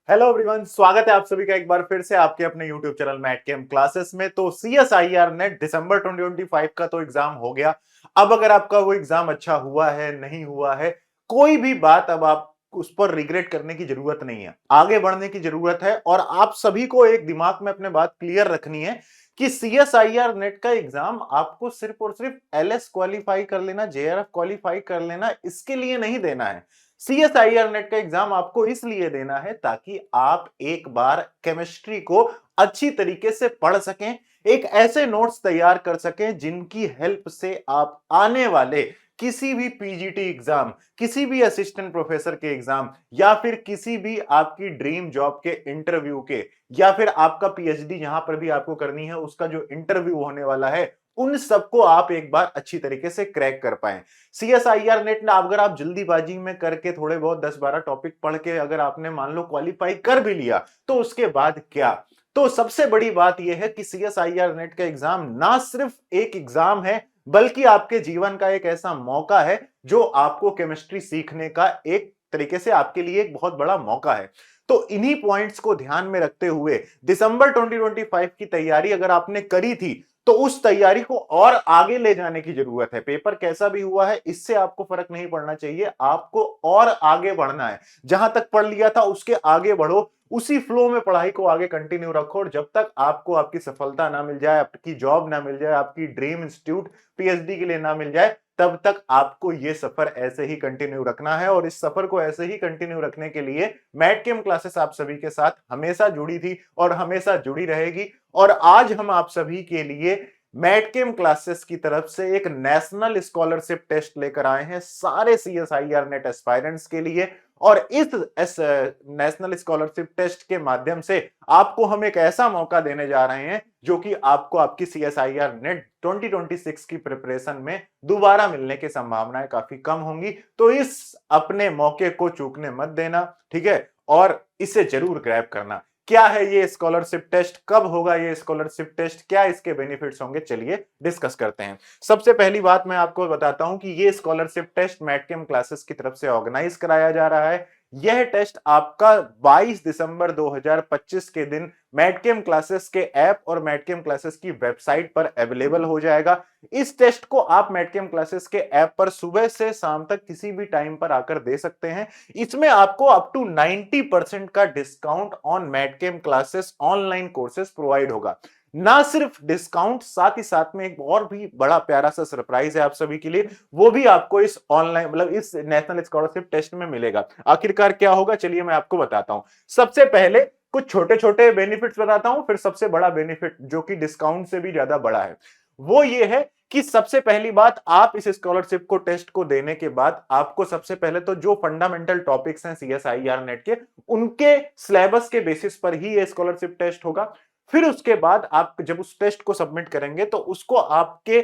Hello everyone, स्वागत है आप सभी का एक बार फिर से आपके अपने YouTube channel Mat Cam classes में। तो CSIR नेट दिसंबर 2025 का तो एग्जाम हो गया। अब अगर आपका वो एग्जाम अच्छा हुआ है नहीं हुआ है, कोई भी बात अब आप उस पर रिग्रेट करने की जरूरत नहीं है, आगे बढ़ने की जरूरत है। और आप सभी को एक दिमाग में अपने बात क्लियर रखनी है कि CSIR नेट का एग्जाम आपको सिर्फ और सिर्फ LS क्वालिफाई कर लेना, JRF क्वालिफाई कर लेना, इसके लिए नहीं देना है। CSIR नेट का एग्जाम आपको इसलिए देना है ताकि आप एक बार केमिस्ट्री को अच्छी तरीके से पढ़ सकें, एक ऐसे नोट्स तैयार कर सकें जिनकी हेल्प से आप आने वाले किसी भी पीजीटी एग्जाम, किसी भी असिस्टेंट प्रोफेसर के एग्जाम, या फिर किसी भी आपकी ड्रीम जॉब के इंटरव्यू के, या फिर आपका पीएचडी जहां पर भी आपको करनी है उसका जो इंटरव्यू होने वाला है, उन सबको आप एक बार अच्छी तरीके से क्रैक कर पाए। CSIR नेट ना अगर आप जल्दीबाजी में करके थोड़े बहुत 10-12 टॉपिक पढ़ के अगर आपने मान लो क्वालिफाई कर भी लिया, तो उसके बाद क्या? तो सबसे बड़ी बात यह है कि CSIR नेट का एग्जाम ना सिर्फ एक एग्जाम है, बल्कि आपके जीवन का एक ऐसा मौका है जो आपको केमिस्ट्री सीखने का एक तरीके से आपके लिए एक बहुत बड़ा मौका है। तो इन्हीं पॉइंट्स को ध्यान में रखते हुए दिसंबर 2025 की तैयारी अगर आपने करी थी, तो उस तैयारी को और आगे ले जाने की जरूरत है। पेपर कैसा भी हुआ है इससे आपको फर्क नहीं पड़ना चाहिए, आपको और आगे बढ़ना है। जहां तक पढ़ लिया था उसके आगे बढ़ो, उसी फ्लो में पढ़ाई को आगे कंटिन्यू रखो, और जब तक आपको आपकी सफलता ना मिल जाए, आपकी जॉब ना मिल जाए, आपकी ड्रीम इंस्टीट्यूट पीएचडी के लिए ना मिल जाए, तब तक आपको ये सफर ऐसे ही कंटिन्यू रखना है। और इस सफर को ऐसे ही कंटिन्यू रखने के लिए मैट कैम क्लासेस आप सभी के साथ हमेशा जुड़ी थी और हमेशा जुड़ी रहेगी। और आज हम आप सभी के लिए मैटकेम क्लासेस की तरफ से एक नेशनल स्कॉलरशिप टेस्ट लेकर आए हैं सारे CSIR नेट एस्पायरेंट्स के लिए। और इस नेशनल स्कॉलरशिप टेस्ट के माध्यम से आपको हम एक ऐसा मौका देने जा रहे हैं जो कि आपको आपकी CSIR नेट 2026 की प्रिपरेशन में दोबारा मिलने की संभावनाएं काफी कम होंगी। तो इस अपने मौके को चूकने मत देना, ठीक है, और इसे जरूर ग्रैब करना। क्या है ये स्कॉलरशिप टेस्ट, कब होगा ये स्कॉलरशिप टेस्ट, क्या इसके बेनिफिट्स होंगे, चलिए डिस्कस करते हैं। सबसे पहली बात मैं आपको बताता हूं कि ये स्कॉलरशिप टेस्ट मैटकेम क्लासेस की तरफ से ऑर्गेनाइज कराया जा रहा है। यह टेस्ट आपका 22 दिसंबर 2025 के दिन मैटकेम क्लासेस के ऐप और मैटकेम क्लासेस की वेबसाइट पर अवेलेबल हो जाएगा। इस टेस्ट को आप मैटकेम क्लासेस के ऐप पर सुबह से शाम तक किसी भी टाइम पर आकर दे सकते हैं। इसमें आपको अप टू 90% का डिस्काउंट ऑन मैटकेम क्लासेस ऑनलाइन कोर्सेज प्रोवाइड होगा। ना सिर्फ डिस्काउंट, साथ ही साथ में एक और भी बड़ा प्यारा सा सरप्राइज है आप सभी के लिए, वो भी आपको इस ऑनलाइन मतलब इस नेशनल स्कॉलरशिप टेस्ट में मिलेगा। आखिरकार क्या होगा, चलिए मैं आपको बताता हूं। सबसे पहले कुछ छोटे छोटे बेनिफिट्स बताता हूं, फिर सबसे बड़ा बेनिफिट जो कि डिस्काउंट से भी ज्यादा बड़ा है, वो ये है कि सबसे पहली बात, आप इस स्कॉलरशिप को टेस्ट को देने के बाद आपको सबसे पहले तो जो फंडामेंटल टॉपिक्स हैं CSIR नेट के, उनके सिलेबस के बेसिस पर ही ये स्कॉलरशिप टेस्ट होगा। फिर उसके बाद आप जब उस टेस्ट को सबमिट करेंगे तो उसको आपके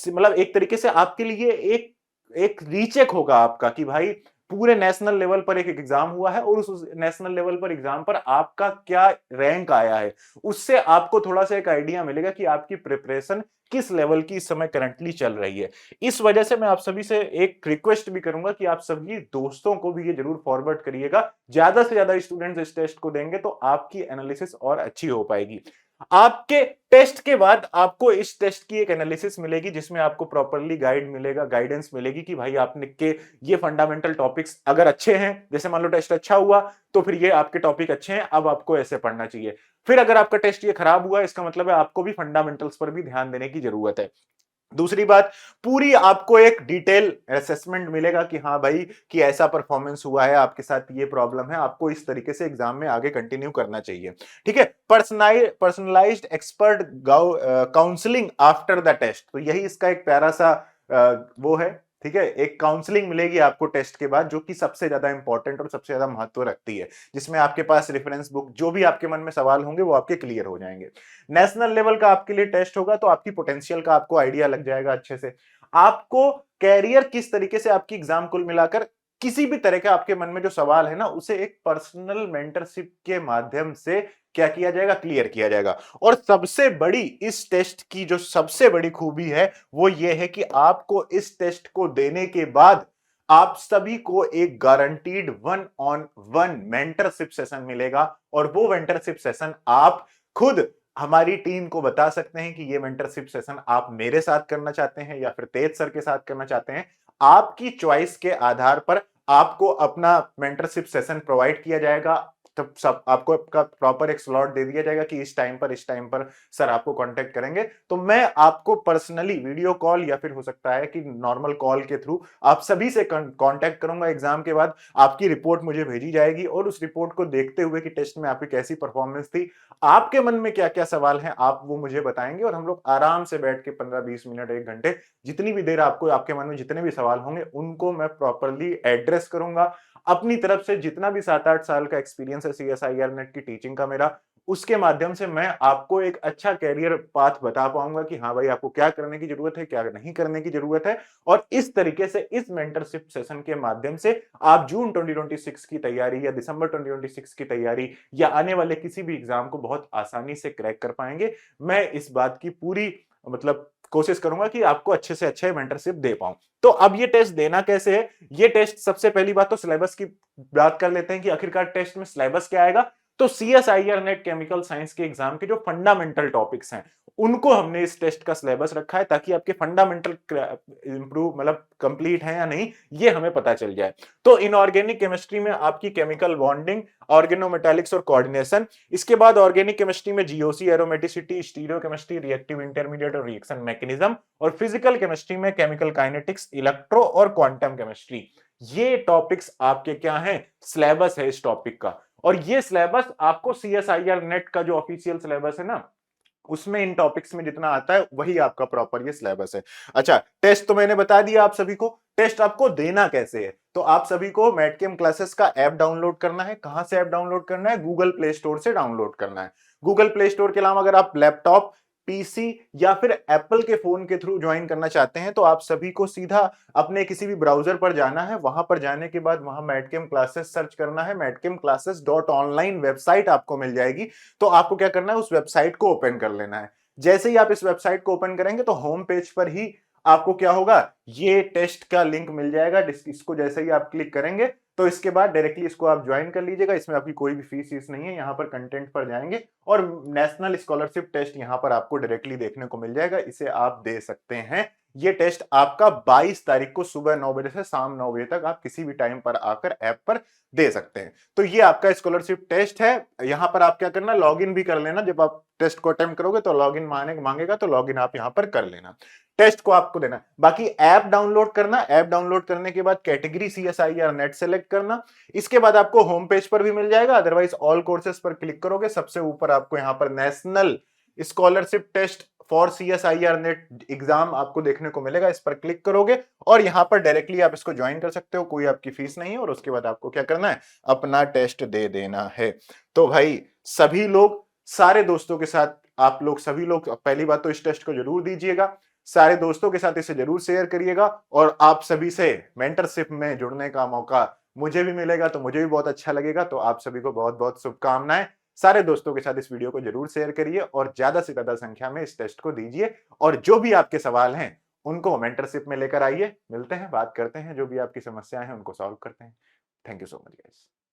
मतलब एक तरीके से आपके लिए एक एक रीचेक होगा आपका कि भाई पूरे नेशनल लेवल पर एक एग्जाम हुआ है और उस नेशनल लेवल पर एग्जाम पर आपका क्या रैंक आया है। उससे आपको थोड़ा सा एक आइडिया मिलेगा कि आपकी प्रिपरेशन किस लेवल की इस समय करंटली चल रही है। इस वजह से मैं आप सभी से एक रिक्वेस्ट भी करूंगा कि आप सभी दोस्तों को भी ये जरूर फॉरवर्ड करिएगा। ज्यादा से ज्यादा स्टूडेंट्स इस टेस्ट को देंगे तो आपकी एनालिसिस और अच्छी हो पाएगी। आपके टेस्ट के बाद आपको इस टेस्ट की एक एनालिसिस मिलेगी जिसमें आपको प्रॉपरली गाइड मिलेगा, गाइडेंस मिलेगी कि भाई आपने के ये फंडामेंटल टॉपिक्स अगर अच्छे हैं, जैसे मान लो टेस्ट अच्छा हुआ तो फिर ये आपके टॉपिक अच्छे हैं, अब आपको ऐसे पढ़ना चाहिए। फिर अगर आपका टेस्ट ये खराब हुआ, इसका मतलब है आपको भी फंडामेंटल्स पर भी ध्यान देने की जरूरत है। दूसरी बात, पूरी आपको एक डिटेल असेसमेंट मिलेगा कि हाँ भाई कि ऐसा परफॉर्मेंस हुआ है, आपके साथ ये प्रॉब्लम है, आपको इस तरीके से एग्जाम में आगे कंटिन्यू करना चाहिए। ठीक है, personalised expert counselling after the test, तो यही इसका एक प्यारा सा वो है। ठीक है, एक काउंसलिंग मिलेगी आपको टेस्ट के बाद जो कि सबसे ज्यादा इंपॉर्टेंट और सबसे ज्यादा महत्व रखती है, जिसमें आपके पास रेफरेंस बुक, जो भी आपके मन में सवाल होंगे वो आपके क्लियर हो जाएंगे। नेशनल लेवल का आपके लिए टेस्ट होगा तो आपकी पोटेंशियल का आपको आइडिया लग जाएगा अच्छे से। आपको कैरियर किस तरीके से आपकी एग्जाम कुल मिलाकर किसी भी तरह का आपके मन में जो सवाल है ना, उसे एक पर्सनल मेंटरशिप के माध्यम से क्या किया जाएगा, क्लियर किया जाएगा। और सबसे बड़ी इस टेस्ट की जो सबसे बड़ी खूबी है वो ये है कि आपको इस टेस्ट को देने के बाद आप सभी को एक गारंटीड 1-on-1 मेंटरशिप सेशन मिलेगा और वो मेंटरशिप सेशन आप खुद हमारी टीम को बता सकते हैं कि ये मेंटरशिप सेशन आप मेरे साथ करना चाहते हैं या फिर तेज सर के साथ करना चाहते हैं। आपकी चॉइस के आधार पर आपको अपना मेंटरशिप सेशन प्रोवाइड किया जाएगा। तब सब आपको आपका प्रॉपर एक स्लॉट दे दिया जाएगा कि इस टाइम पर सर आपको कांटेक्ट करेंगे। तो मैं आपको पर्सनली वीडियो कॉल या फिर हो सकता है कि नॉर्मल कॉल के थ्रू आप सभी से कांटेक्ट करूंगा। एग्जाम के बाद आपकी रिपोर्ट मुझे भेजी जाएगी और उस रिपोर्ट को देखते हुए कि टेस्ट में आपकी कैसी परफॉर्मेंस थी, आपके मन में क्या क्या सवाल हैं, आप वो मुझे बताएंगे और हम लोग आराम से बैठ के 15-20 मिनट, 1 घंटे, जितनी भी देर आपको आपके मन में जितने भी सवाल होंगे उनको मैं प्रॉपरली एड्रेस करूंगा। अपनी तरफ से जितना भी 7-8 साल का एक्सपीरियंस है सीएसआईआर नेट की टीचिंग का मेरा, उसके माध्यम से मैं आपको एक अच्छा कैरियर पाथ बता पाऊंगा कि हाँ भाई आपको क्या करने की जरूरत है, क्या नहीं करने की जरूरत है। और इस तरीके से इस मेंटरशिप सेशन के माध्यम से आप जून 2026 की तैयारी या दिसंबर 2026 की तैयारी या आने वाले किसी भी एग्जाम को बहुत आसानी से क्रैक कर पाएंगे। मैं इस बात की पूरी मतलब कोशिश करूंगा कि आपको अच्छे से अच्छे मेंटरशिप दे पाऊं। तो अब ये टेस्ट देना कैसे है? ये टेस्ट सबसे पहली बात तो सिलेबस की बात कर लेते हैं कि आखिरकार टेस्ट में सिलेबस क्या आएगा। तो सीएसआईआर नेट केमिकल साइंस के एग्जाम के जो फंडामेंटल टॉपिक्स हैं उनको हमने इस टेस्ट का सिलेबस रखा है ताकि आपके फंडामेंटल इंप्रूव मतलब कंप्लीट है या नहीं ये हमें पता चल जाए। तो इनऑर्गेनिक केमिस्ट्री में आपकी केमिकल बॉन्डिंग, ऑर्गेनोमेटालिक्स और कोऑर्डिनेशन, इसके बाद ऑर्गेनिक केमिस्ट्री में GOC, aromaticity, stereochemistry, reactive intermediate और रिएक्शन मैकेनिज्म, और फिजिकल केमिस्ट्री में केमिकल काइनेटिक्स, इलेक्ट्रो और क्वांटम केमिस्ट्री। ये टॉपिक्स आपके क्या हैं, सिलेबस है इस टॉपिक का। और ये सिलेबस आपको सीएसआईआर नेट का जो ऑफिशियल सिलेबस है ना, उसमें इन टॉपिक्स में जितना आता है वही आपका प्रॉपर ये सिलेबस है। अच्छा, टेस्ट तो मैंने बता दिया आप सभी को। टेस्ट आपको देना कैसे है? तो आप सभी को मैटकेम क्लासेस का ऐप डाउनलोड करना है। कहां से ऐप डाउनलोड करना है? गूगल प्ले स्टोर से डाउनलोड करना है। गूगल प्ले स्टोर के अलावा अगर आप लैपटॉप, पीसी या फिर एप्पल के फोन के थ्रू ज्वाइन करना चाहते हैं तो आप सभी को सीधा अपने किसी भी ब्राउजर पर जाना है। वहां पर जाने के बाद वहां मैटकेम क्लासेस सर्च करना है। मैटकेम क्लासेस डॉट ऑनलाइन वेबसाइट आपको मिल जाएगी। तो आपको क्या करना है, उस वेबसाइट को ओपन कर लेना है। जैसे ही आप इस वेबसाइट को ओपन करेंगे तो होम पेज पर ही आपको क्या होगा, ये टेस्ट का लिंक मिल जाएगा। इसको जैसे ही आप क्लिक करेंगे तो इसके बाद डायरेक्टली इसको आप ज्वाइन कर लीजिएगा। इसमें आपकी कोई भी फीस नहीं है। यहाँ पर कंटेंट पर जाएंगे और नेशनल स्कॉलरशिप टेस्ट यहाँ पर आपको डायरेक्टली देखने को मिल जाएगा। इसे आप दे सकते हैं। ये टेस्ट आपका 22 तारीख को सुबह 9 बजे से शाम 9 बजे तक आप किसी भी टाइम पर आकर ऐप पर दे सकते हैं। तो ये आपका स्कॉलरशिप टेस्ट है। यहाँ पर आप क्या करना, लॉगिन भी कर लेना। जब आप टेस्ट को अटेम्प्ट करोगे तो लॉगिन मांगेगा, तो लॉगिन आप यहाँ पर कर लेना। टेस्ट को आपको देना। बाकी ऐप डाउनलोड करना। ऐप डाउनलोड करने के बाद कैटेगरी सीएसआईआर नेट सेलेक्ट करना। इसके बाद आपको होम पेज पर भी मिल जाएगा, अदरवाइज ऑल कोर्सेज पर क्लिक करोगे, सबसे ऊपर आपको यहाँ पर national scholarship test for CSIR NET exam आपको देखने को मिलेगा। इस पर क्लिक करोगे और यहाँ पर डायरेक्टली आप इसको ज्वाइन कर सकते हो। कोई आपकी फीस नहीं है और उसके बाद आपको क्या करना है, अपना टेस्ट दे देना है। तो भाई सभी लोग, सारे दोस्तों के साथ आप लोग सभी लोग पहली बात तो इस टेस्ट को जरूर दीजिएगा। सारे दोस्तों के साथ इसे जरूर शेयर करिएगा और आप सभी से मेंटरशिप में जुड़ने का मौका मुझे भी मिलेगा तो मुझे भी बहुत अच्छा लगेगा। तो आप सभी को बहुत बहुत शुभकामनाएं। सारे दोस्तों के साथ इस वीडियो को जरूर शेयर करिए और ज्यादा से ज्यादा संख्या में इस टेस्ट को दीजिए। और जो भी आपके सवाल हैं उनको मेंटरशिप में लेकर आइए। मिलते हैं, बात करते हैं, जो भी आपकी समस्याएं हैं उनको सॉल्व करते हैं। Thank you so much guys.